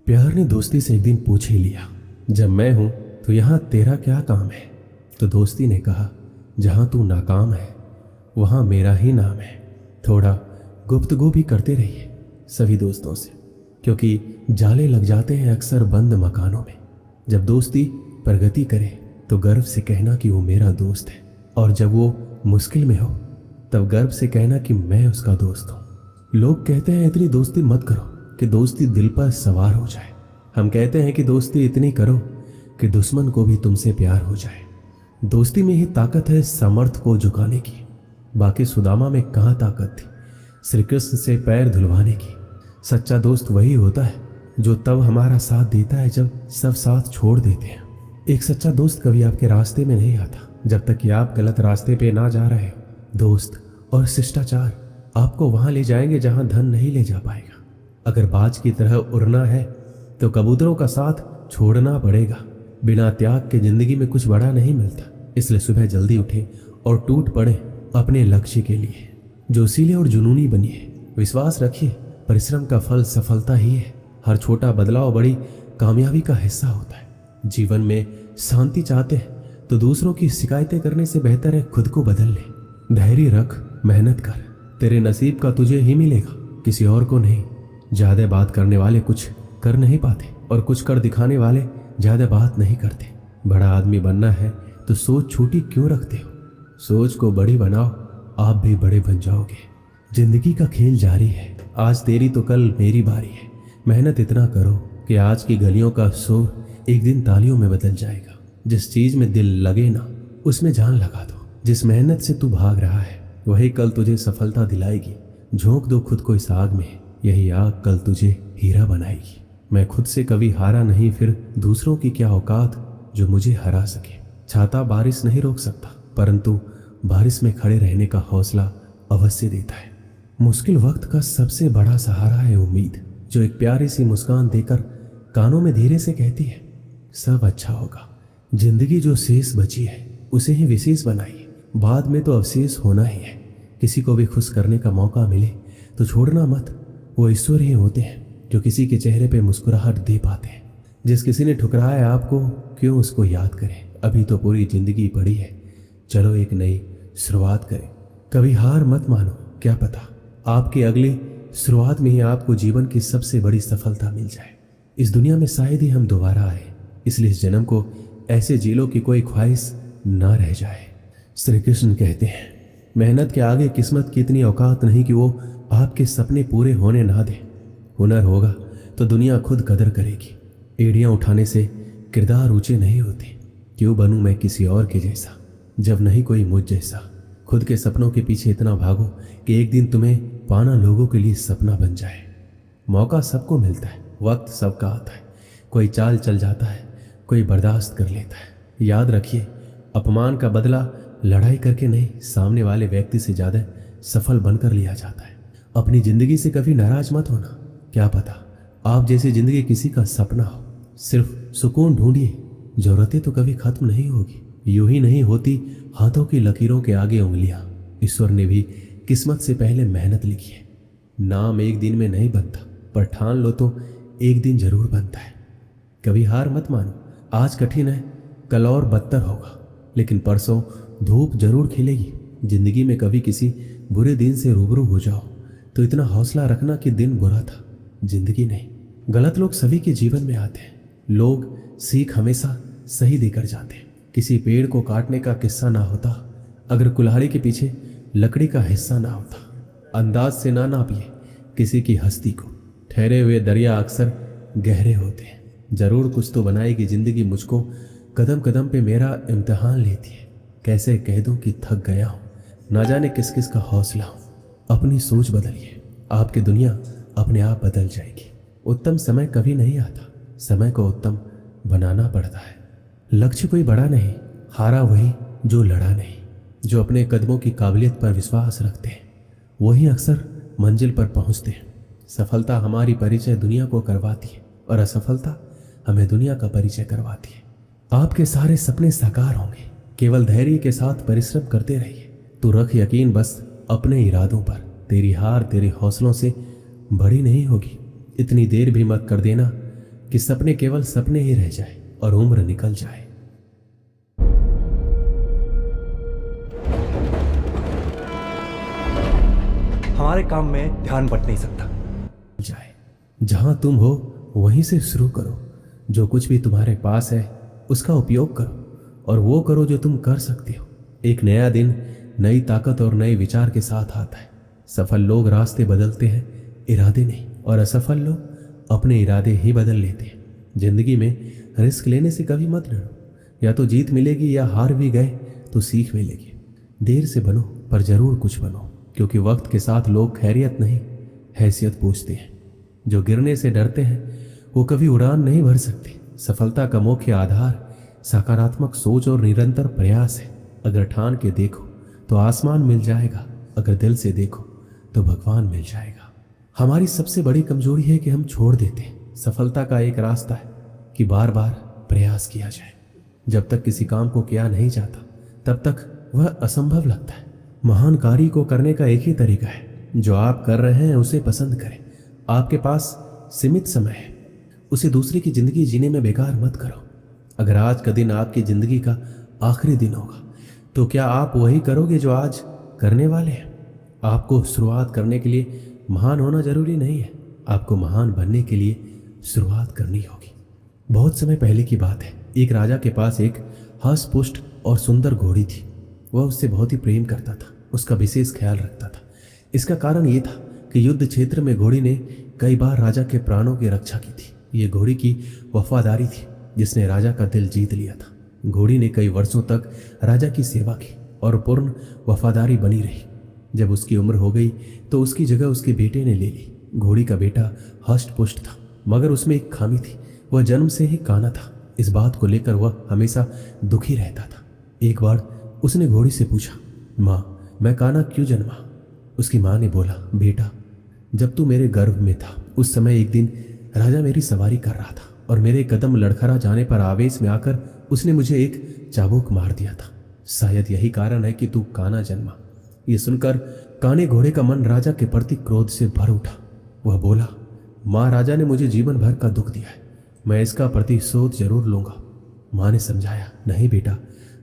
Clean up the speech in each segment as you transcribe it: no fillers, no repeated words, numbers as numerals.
प्यार ने दोस्ती से एक दिन पूछ ही लिया, जब मैं हूं तो यहां तेरा क्या काम है। तो दोस्ती ने कहा, जहां तू नाकाम है वहां मेरा ही नाम है। थोड़ा गुफ्तगू भी करते रहिए सभी दोस्तों से, क्योंकि जाले लग जाते हैं अक्सर बंद मकानों में। जब दोस्ती प्रगति करे तो गर्व से कहना कि वो मेरा दोस्त है, और जब वो मुश्किल में हो तब गर्व से कहना कि मैं उसका दोस्त हूं। लोग कहते हैं इतनी दोस्ती मत करो कि दोस्ती दिल पर सवार हो जाए। हम कहते हैं कि दोस्ती इतनी करो कि दुश्मन को भी तुमसे प्यार हो जाए। दोस्ती में ही ताकत है समर्थ को झुकाने की। बाकी सुदामा में कहाँ ताकत थी श्री कृष्ण से पैर धुलवाने की। सच्चा दोस्त वही होता है जो तब हमारा साथ देता है जब सब साथ छोड़ देते हैं। एक सच्चा दोस्त कभी आपके रास्ते में नहीं आता जब तक कि आप गलत रास्ते पे ना जा रहे हो। दोस्त और शिष्टाचार आपको वहां ले जाएंगे जहां धन नहीं ले जा पाएगा। अगर बाज की तरह उड़ना है तो कबूतरों का साथ छोड़ना पड़ेगा। बिना त्याग के जिंदगी में कुछ बड़ा नहीं मिलता। इसलिए सुबह जल्दी उठे और टूट पड़े अपने लक्ष्य के लिए। जोशीले और जुनूनी बनिए, विश्वास रखिए, परिश्रम का फल सफलता ही है। हर छोटा बदलाव बड़ी कामयाबी का हिस्सा होता है। जीवन में शांति चाहते हैं तो दूसरों की शिकायतें करने से बेहतर है खुद को बदल ले। धैर्य रख, मेहनत कर, तेरे नसीब का तुझे ही मिलेगा, किसी और को नहीं। ज्यादा बात करने वाले कुछ कर नहीं पाते और कुछ कर दिखाने वाले ज्यादा बात नहीं करते। बड़ा आदमी बनना है तो सोच छोटी क्यों रखते हो? सोच को बड़ी बनाओ, आप भी बड़े बन जाओगे। जिंदगी का खेल जारी है, आज तेरी तो कल मेरी बारी है। मेहनत इतना करो कि आज की गलियों का शोर एक दिन तालियों में बदल जाएगा। जिस चीज में दिल लगे ना उसमें जान लगा दो। जिस मेहनत से तू भाग रहा है वही कल तुझे सफलता दिलाएगी। झोंक दो खुद को इस आग में, यही आग कल तुझे हीरा बनाएगी। मैं खुद से कभी हारा नहीं, फिर दूसरों की क्या औकात जो मुझे हरा सके। छाता बारिश नहीं रोक सकता, परंतु बारिश में खड़े रहने का हौसला अवश्य देता है। मुश्किल वक्त का सबसे बड़ा सहारा है उम्मीद, जो एक प्यारी सी मुस्कान देकर कानों में धीरे से कहती है, सब अच्छा होगा। जिंदगी जो शेष बची है उसे ही विशेष बनाइए, बाद में तो अवशेष होना ही है। किसी को भी खुश करने का मौका मिले तो छोड़ना मत। वो ईश्वर ही होते हैं जो किसी के चेहरे पे मुस्कुराहट दे पाते हैं। जिस किसी ने ठुकराया आपको क्यों उसको याद करें? अभी तो पूरी जिंदगी पड़ी है, चलो एक नई शुरुआत करें। कभी हार मत मानो, क्या पता आपकी अगली शुरुआत में ही आपको जीवन की सबसे बड़ी सफलता मिल जाए। इस दुनिया में शायद ही हम दोबारा आए, इसलिए इस जन्म को ऐसे जी लो कि कोई ख्वाहिश ना रह जाए। श्री कृष्ण कहते हैं, मेहनत के आगे किस्मत की इतनी औकात नहीं कि वो आपके सपने पूरे होने ना दे। हुनर होगा तो दुनिया खुद कदर करेगी। एड़ियां उठाने से किरदार ऊंचे नहीं होते। क्यों बनूं मैं किसी और के जैसा जब नहीं कोई मुझ जैसा। खुद के सपनों के पीछे इतना भागो कि एक दिन तुम्हें पाना लोगों के लिए सपना बन जाए। मौका सबको मिलता है, वक्त सबका आता है। कोई चाल चल जाता है, कोई बर्दाश्त कर लेता है। याद रखिए, अपमान का बदला लड़ाई करके नहीं, सामने वाले व्यक्ति से ज्यादा सफल बनकर लिया जाता है। अपनी जिंदगी से कभी नाराज मत होना, क्या पता आप जैसी जिंदगी किसी का सपना हो। सिर्फ सुकून ढूंढिए, जरूरतें तो कभी खत्म नहीं होगी। यूं ही नहीं होती हाथों की लकीरों के आगे उंगलियां। ईश्वर ने भी किस्मत से पहले मेहनत लिखी है। नाम एक दिन में नहीं बनता, पर ठान लो तो एक दिन जरूर बनता है। कभी हार मत मानो, आज कठिन है कल और बदतर होगा, लेकिन परसों धूप जरूर खिलेगी। जिंदगी में कभी किसी बुरे दिन से रूबरू हो जाओ तो इतना हौसला रखना कि दिन बुरा था, जिंदगी नहीं। गलत लोग सभी के जीवन में आते हैं। लोग सीख हमेशा सही देकर जाते हैं। किसी पेड़ को काटने का किस्सा ना होता अगर कुल्हाड़ी के पीछे लकड़ी का हिस्सा ना होता। अंदाज से ना नापिए किसी की हस्ती को, ठहरे हुए दरिया अक्सर गहरे होते हैं। जरूर कुछ तो बनाएगी जिंदगी मुझको, कदम कदम पे मेरा इम्तिहान लेती है। कैसे कह दूं कि थक गया हूं, ना जाने किस किस का हौसला हूं। अपनी सोच बदलिए, आपकी दुनिया अपने आप बदल जाएगी। उत्तम समय कभी नहीं आता, समय को उत्तम बनाना पड़ता है। लक्ष्य कोई बड़ा नहीं, हारा वही जो लड़ा नहीं। जो अपने कदमों की काबिलियत पर विश्वास रखते हैं वही अक्सर मंजिल पर पहुंचते हैं। सफलता हमारी परिचय दुनिया को करवाती है और असफलता हमें दुनिया का परिचय करवाती है। आपके सारे सपने साकार होंगे, केवल धैर्य के साथ परिश्रम करते रहिए। तू रख यकीन बस अपने इरादों पर, तेरी हार तेरे हौसलों से बड़ी नहीं होगी। इतनी देर भी मत कर देना कि सपने केवल सपने ही रह जाए और उम्र निकल जाए। हमारे काम में ध्यान बट नहीं सकता। जाए जहां तुम हो वहीं से शुरू करो। जो कुछ भी तुम्हारे पास है उसका उपयोग करो और वो करो जो तुम कर सकते हो। एक नया दिन नई ताकत और नए विचार के साथ आता है। सफल लोग रास्ते बदलते हैं, इरादे नहीं, और असफल लोग अपने इरादे ही बदल लेते हैं। जिंदगी में रिस्क लेने से कभी मत डरो। या तो जीत मिलेगी या हार भी गए तो सीख मिलेगी। देर से बनो पर जरूर कुछ बनो, क्योंकि वक्त के साथ लोग खैरियत नहीं हैसियत पूछते हैं। जो गिरने से डरते हैं वो कभी उड़ान नहीं भर सकते। सफलता का मुख्य आधार सकारात्मक सोच और निरंतर प्रयास है। अगर ठान के देखो तो आसमान मिल जाएगा, अगर दिल से देखो तो भगवान मिल जाएगा। हमारी सबसे बड़ी कमजोरी है कि हम छोड़ देते हैं। सफलता का एक रास्ता है कि बार बार प्रयास किया जाए। जब तक किसी काम को किया नहीं जाता तब तक वह असंभव लगता है। महान कार्य को करने का एक ही तरीका है, जो आप कर रहे हैं उसे पसंद करें। आपके पास सीमित समय है, उसे दूसरे की जिंदगी जीने में बेकार मत करो। अगर आज का दिन आपकी जिंदगी का आखिरी दिन होगा तो क्या आप वही करोगे जो आज करने वाले हैं? आपको शुरुआत करने के लिए महान होना जरूरी नहीं है, आपको महान बनने के लिए शुरुआत करनी होगी। बहुत समय पहले की बात है। एक राजा के पास एक हष्ट-पुष्ट और सुंदर घोड़ी थी। वह उससे बहुत ही प्रेम करता था, उसका विशेष ख्याल रखता था। इसका कारण यह था कि युद्ध क्षेत्र में घोड़ी ने कई बार राजा के प्राणों की रक्षा की थी। ये घोड़ी की वफादारी थी जिसने राजा का दिल जीत लिया था। घोड़ी ने कई वर्षों तक राजा की सेवा की और पूर्ण वफादारी बनी रही। जब उसकी उम्र हो गई तो उसकी जगह उसके बेटे ने ले ली। घोड़ी का बेटा हष्ट-पुष्ट था, मगर उसमें एक खामी थी, वह जन्म से ही काना था। इस बात को लेकर वह हमेशा दुखी रहता था। एक बार उसने घोड़ी से पूछा, माँ मैं काना क्यों जन्मा? उसकी माँ ने बोला, बेटा जब तू मेरे गर्भ में था उस समय एक दिन राजा मेरी सवारी कर रहा था और मेरे कदम लड़खड़ा जाने पर आवेश में आकर उसने मुझे एक चाबुक मार दिया था। शायद यही कारण है कि तू काना जन्मा। ये सुनकर काने घोड़े का मन राजा के प्रति क्रोध से भर उठा। वह बोला, माँ राजा ने मुझे जीवन भर का दुख दिया है, मैं इसका प्रतिशोध जरूर लूंगा। माँ ने समझाया, नहीं बेटा,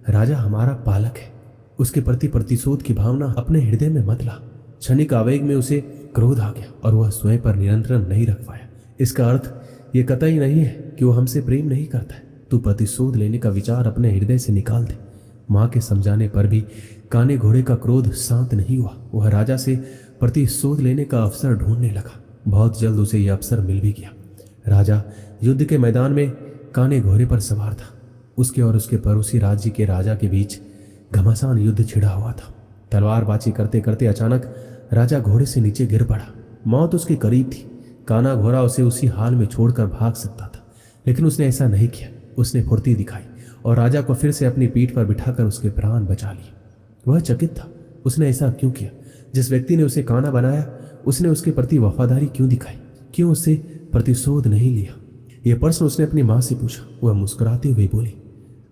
राजा हमारा पालक है, उसके प्रति प्रतिशोध की भावना अपने हृदय में मत ला। क्षणिक आवेग में उसे क्रोध आ गया और वह स्वयं पर नियंत्रण नहीं रख पाया। इसका अर्थ ये कतई नहीं है कि वो हमसे प्रेम नहीं करता है। तू प्रतिशोध लेने का विचार अपने हृदय से निकाल दे। माँ के समझाने पर भी काने घोड़े का क्रोध शांत नहीं हुआ। वह राजा से प्रतिशोध लेने का अवसर ढूंढने लगा। बहुत जल्द उसे यह अवसर मिल भी गया। राजा युद्ध के मैदान में काने घोड़े पर सवार था। उसके और उसके पड़ोसी राज्य के राजा के बीच घमासान युद्ध छिड़ा हुआ था। तलवारबाजी करते करते अचानक राजा घोड़े से नीचे गिर पड़ा। मौत उसके करीब थी। काना घोड़ा उसे उसी हाल में छोड़कर भाग सकता था, लेकिन उसने ऐसा नहीं किया। उसने फुर्ती दिखाई और राजा को फिर से अपनी पीठ पर बिठाकर उसके प्राण बचा लिए। वह चकित था, उसने ऐसा क्यों किया? जिस व्यक्ति ने उसे काना बनाया उसने उसके प्रति वफादारी क्यों दिखाई? क्यों उससे प्रतिशोध नहीं लिया? यह प्रश्न उसने अपनी माँ से पूछा। वह मुस्कुराते हुए बोली,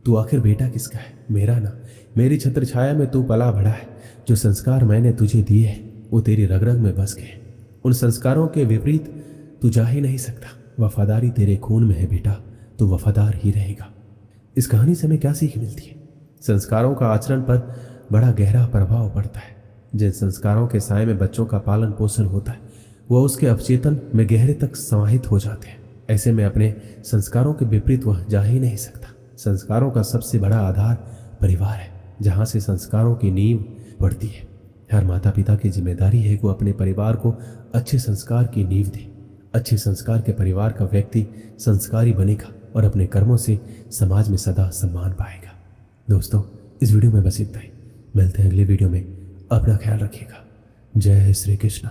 तू आखिर बेटा किसका है? मेरा ना। मेरी छत्र छाया में तू पला बढ़ा है। जो संस्कार मैंने तुझे दिए हैं वो तेरी रग रग में बस गए। उन संस्कारों के विपरीत तू जा ही नहीं सकता। वफादारी तेरे खून में है बेटा, तू वफादार ही रहेगा। इस कहानी से हमें क्या सीख मिलती है? संस्कारों का आचरण पर बड़ा गहरा प्रभाव पड़ता है। जिन संस्कारों के साए में बच्चों का पालन पोषण होता है वह उसके अवचेतन में गहरे तक समाहित हो जाते हैं। ऐसे में अपने संस्कारों के विपरीत वह जा ही नहीं सकता। संस्कारों का सबसे बड़ा आधार परिवार है, जहाँ से संस्कारों की नींव पड़ती है। हर माता पिता की जिम्मेदारी है कि वो अपने परिवार को अच्छे संस्कार की नींव दे। अच्छे संस्कार के परिवार का व्यक्ति संस्कारी बनेगा और अपने कर्मों से समाज में सदा सम्मान पाएगा। दोस्तों, इस वीडियो में बस इतना ही। मिलते हैं अगले वीडियो में। अपना ख्याल रखिएगा। जय श्री कृष्ण।